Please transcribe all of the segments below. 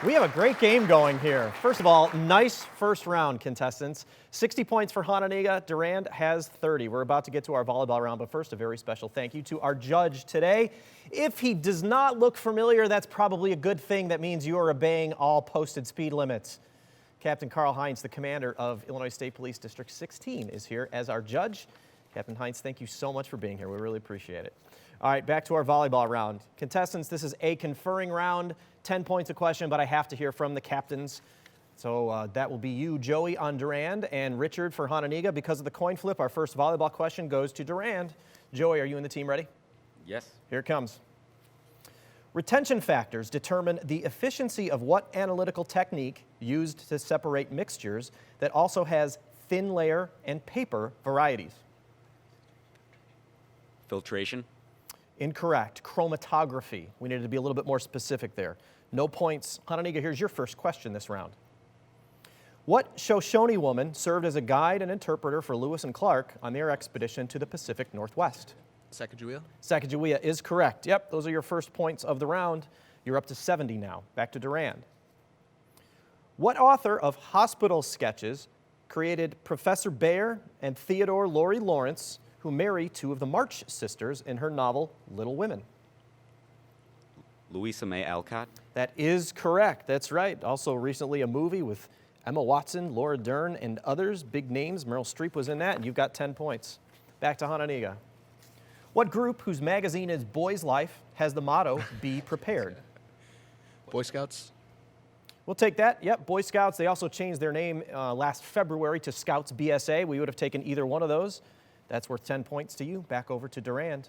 We have a great game going here. First of all, nice first round, contestants. 60 points for Hananiga. Durand has 30. We're about to get to our volleyball round, but first, a very special thank you to our judge today. If he does not look familiar, that's probably a good thing. That means you are obeying all posted speed limits. Captain Carl Heinz, the commander of Illinois State Police District 16, is here as our judge. Captain Heinz, thank you so much for being here. We really appreciate it. All right, back to our volleyball round. Contestants, this is a conferring round. 10 points a question, but I have to hear from the captains. So that will be you, Joey, on Durand, and Richard for Hananiga. Because of the coin flip, our first volleyball question goes to Durand. Joey, are you and the team ready? Yes. Here it comes. Retention factors determine the efficiency of what analytical technique used to separate mixtures that also has thin layer and paper varieties? Filtration. Incorrect. Chromatography. We needed to be a little bit more specific there. No points. Hananiga, here's your first question this round. What Shoshone woman served as a guide and interpreter for Lewis and Clark on their expedition to the Pacific Northwest? Sacagawea? Sacagawea is correct. Yep, those are your first points of the round. You're up to 70 now. Back to Durand. What author of hospital sketches created Professor Bayer and Theodore Laurie Lawrence, who marry two of the March sisters in her novel Little Women? Louisa May Alcott. That is correct. That's right. Also recently a movie with Emma Watson, Laura Dern, and others. Big names. Meryl Streep was in that, and you've got 10 points. Back to Hananiga. What group whose magazine is Boy's Life has the motto, Be Prepared? Boy Scouts? We'll take that. Yep, Boy Scouts. They also changed their name last February to Scouts BSA. We would have taken either one of those. That's worth 10 points to you. Back over to Durand.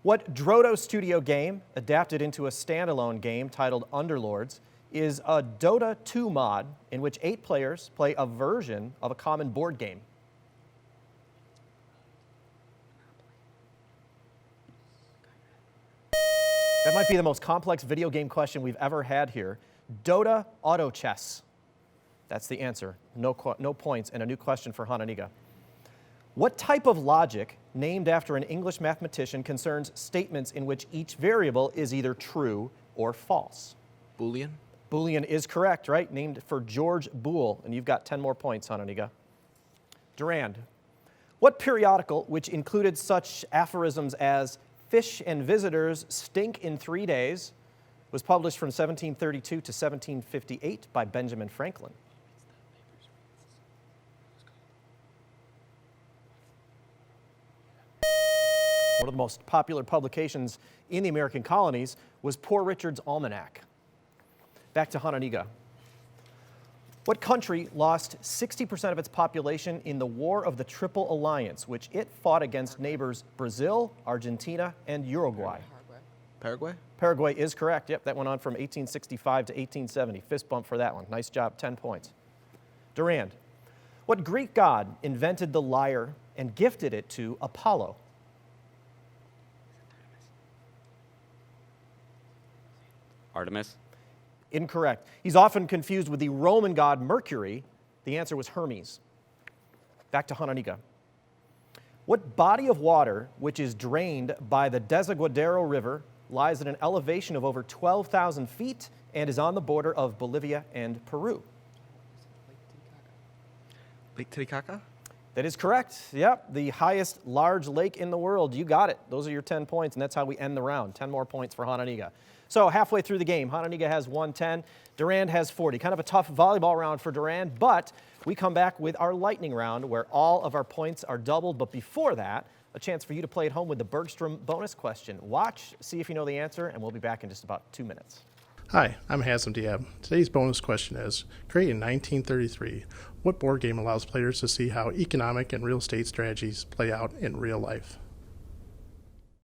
What Drodo Studio game, adapted into a standalone game titled Underlords, is a Dota 2 mod in which 8 players play a version of a common board game? That might be the most complex video game question we've ever had here. Dota Auto Chess. That's the answer. No points, and a new question for Hananiga. What type of logic, named after an English mathematician, concerns statements in which each variable is either true or false? Boolean? Boolean is correct, right? Named for George Boole, and you've got 10 more points, Hananiga. Durand. What periodical, which included such aphorisms as fish and visitors stink in 3 days, was published from 1732 to 1758 by Benjamin Franklin? One of the most popular publications in the American colonies was Poor Richard's Almanac. Back to Hananiga. What country lost 60% of its population in the War of the Triple Alliance, which it fought against neighbors Brazil, Argentina, and Uruguay? Paraguay? Paraguay is correct. Yep, that went on from 1865 to 1870. Fist bump for that one. Nice job, 10 points. Durand. What Greek god invented the lyre and gifted it to Apollo? Artemis. Incorrect. He's often confused with the Roman god Mercury. The answer was Hermes. Back to Hananiga. What body of water, which is drained by the Desaguadero River, lies at an elevation of over 12,000 feet and is on the border of Bolivia and Peru? Lake Titicaca? That is correct. Yep, the highest large lake in the world. You got it. Those are your 10 points, and that's how we end the round. 10 more points for Hananiga. So halfway through the game, Hananiga has 110, Durand has 40. Kind of a tough volleyball round for Durand, but we come back with our lightning round where all of our points are doubled. But before that, a chance for you to play at home with the Bergstrom bonus question. Watch, see if you know the answer, and we'll be back in just about 2 minutes. Hi, I'm Hassan Diab. Today's bonus question is, created in 1933, what board game allows players to see how economic and real estate strategies play out in real life?